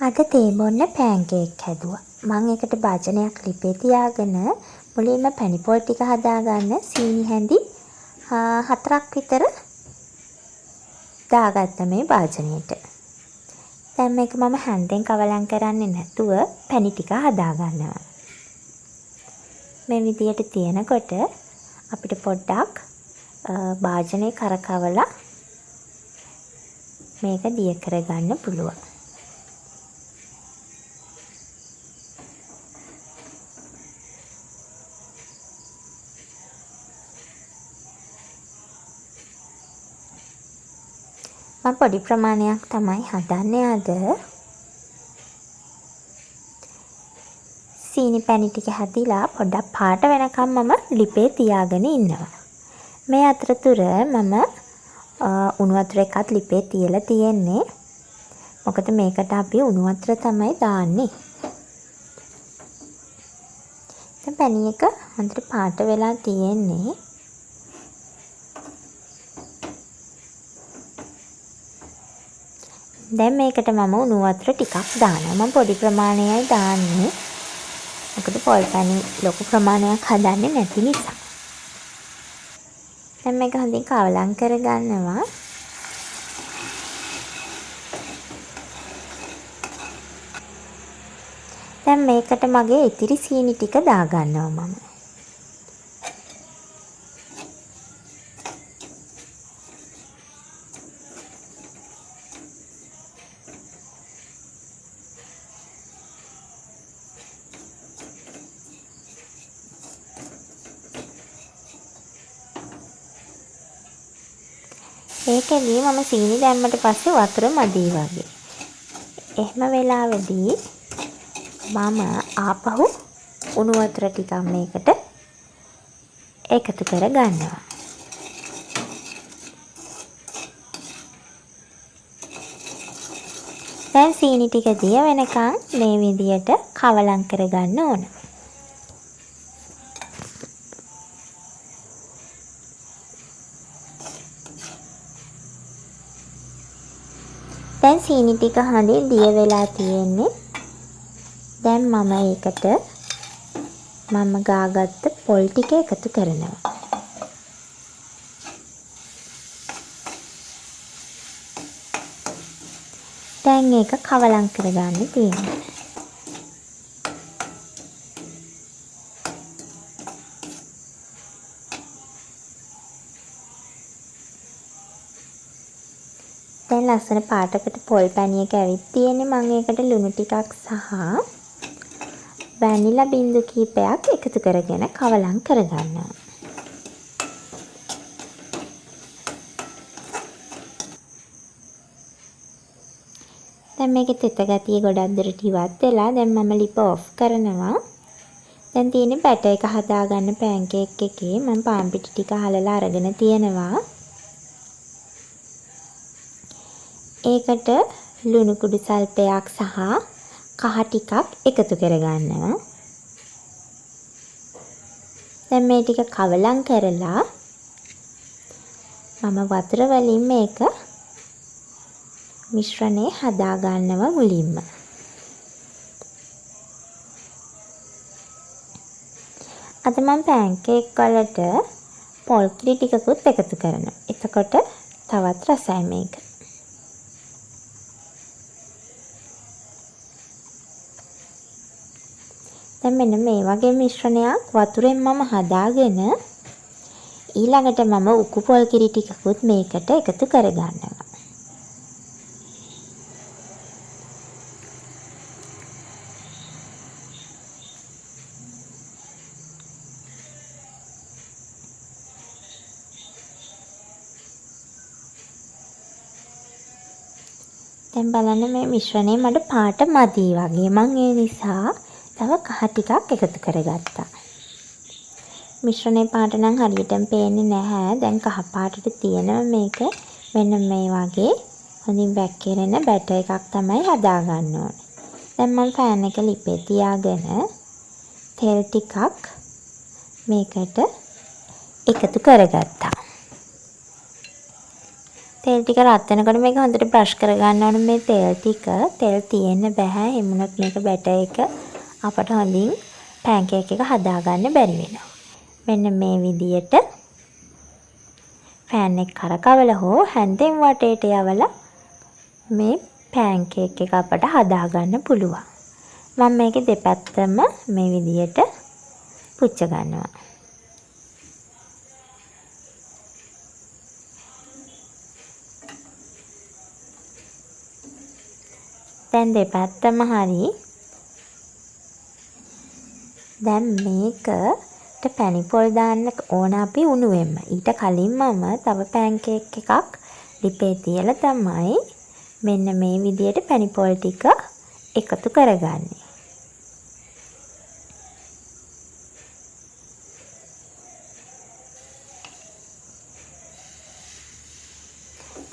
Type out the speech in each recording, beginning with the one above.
අද තේ බොන්න පෑන්කේක් හැදුවා. මම ඒකට භාජනයක් ලිපේ තියාගෙන මුලින්ම පැණි පොල් ටික හදාගන්න සීනි හැඳි 4ක් විතර දාගත්තා මේ භාජනයට. දැන් මේක මම හැන්දෙන් කවලම් කරන්නේ නැතුව පැණි ටික හදාගන්නවා. මේ විදියට තියෙනකොට අපිට පොඩ්ඩක් භාජනේ කරකවලා මේක දිය කරගන්න පුළුවන්. මම පොඩි ප්‍රමාණයක් තමයි හදන්නේ අද. සීනි පැණි ටික හැදිලා පොඩ්ඩක් පාට වෙනකම් මම ලිපේ තියාගෙන ඉන්නවා. මේ අතරතුර මම උණු වතුර එකත් ලිපේ තියලා තියෙන්නේ. මොකද මේකට අපි උණු වතුර තමයි දාන්නේ. දැන් පැණි එක හොඳට පාට වෙලා තියෙන්නේ. දැන් මේකට මම උණු වතුර ටිකක් දානවා. මම පොඩි ප්‍රමාණයයි දාන්නේ. මොකද පොල් පැණි ලොකු ප්‍රමාණයක් හදන්නේ නැති නිසා. දැන් මේක හොඳින් කවලම් කරගන්නවා. දැන් මේකට මගේ ඉතිරි සීනි ටික දාගන්නවා මම. ඒකෙදී මම සීනි දැම්මට පස්සේ වතුර මදි වගේ. එහෙම වෙලාවෙදී මම ආපහු උණු වතුර ටිකක් මේකට එකතු කර ගන්නවා. දැන් සීනි ටික දිය වෙනකන් මේ විදියට කවලම් කරගන්න ඕන. දැන් සීනි ටික හොඳින් දිය වෙලා තියෙන්නේ. දැන් මම ඒකට ගාගත්ත පොල් ටික එකතු කරනවා. දැන් ඒක කවලම් කරගන්න තියෙනවා. දැන් ලස්සන පාටකට පොල් පැණියක ඇවිත් තියෙන්නේ. මම ඒකට ලුණු ටිකක් සහ වැනිලා බින්දු කීපයක් එකතු කරගෙන කවලම් කරගන්නවා. දැන් මේකේ තෙත ගතිය ගොඩක් දුරට ඉවත් වෙලා දැන් මම ලිප ඔෆ් කරනවා. දැන් තියෙන්නේ බැටර් එක හදාගන්න පෑන්කේක් එකේ මම පාන් පිටි ටික හලලා අරගෙන තියෙනවා. ඒකට ලුණු කුඩු සල්පයක් සහ කහ ටිකක් එකතු කරගන්නවා. දැන් මේ ටික කවලම් කරලා මම වතුර වලින් මේක මිශ්‍රණය හදා ගන්නවා මුලින්ම. අද මම පෑන්කේක් වලට පොල් කිරි ටිකකුත් එකතු කරනවා. එතකොට තවත් රසයි මේක. දැන් මෙන්න මේ වගේ මිශ්‍රණයක් වතුරෙන් මම හදාගෙන ඊළඟට මම උකු පොල් කිරි ටිකකුත් මේකට එකතු කරගන්නවා. දැන් බලන්න මේ මිශ්‍රණය මට පාට මදි වගේ. මම ඒ නිසා තව කහ ටිකක් එකතු කරගත්තා. මිශ්‍රණේ පාට නම් හරියටම පේන්නේ නැහැ. දැන් කහ පාටට තියෙනවා මේක. මෙන්න මේ වගේ හොඳින් වැක්කිරෙන බැටර් එකක් තමයි හදාගන්න ඕනේ. දැන් මම ෆෑන් එක ලිපේ තියාගෙන තෙල් ටිකක් මේකට එකතු කරගත්තා. තෙල් ටික රත් වෙනකොට මේක හොඳට බ්‍රෂ් කරගන්න ඕනේ මේ තෙල් ටික. තෙල් තියෙන්න බෑ. එමුණොත් මේක බැටර් එක අපට හොඳින් පැන්කේක් එක හදාගන්න බැරි වෙනවා. මෙන්න මේ විදියට පෑන් එක කරකවලා හෝ හැන්දෙන් වටේට යවලා මේ පැන්කේක් එක අපට හදාගන්න පුළුවන්. මම මේකේ දෙපැත්තම මේ විදියට පුච්ච ගන්නවා. දැන් දෙපැත්තම හරි. දැන් මේකට පැණි පොල් දාන්න ඕන අපි උණුවෙන්ම. ඊට කලින් මම තව පැන්කේක් එකක් ලිපේ තියලා තමයි මෙන්න මේ විදියට පැණි පොල් ටික එකතු කරගන්නේ.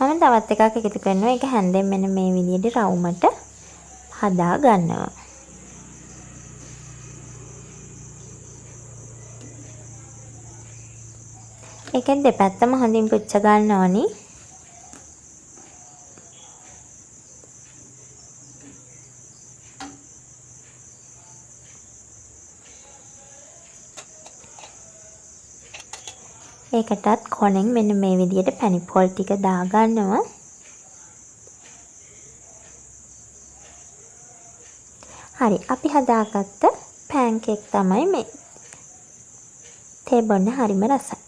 මම තවත් එකක් එකතු කරනවා. ඒක හැන්දෙන් මෙන්න මේ විදියට රවුමට හදා ගන්නවා. ඒකෙන් දෙපැත්තම හොඳින් පුච්ච ගන්න ඕනි. ඒකටත් කොනෙන් මෙන්න මේ විදියට පැණි පොල් ටික දා ගන්නවා. හරි අපි හදාගත්ත පැන්කේක් තමයි මේ. තේ බොන්න හරිම රසයි.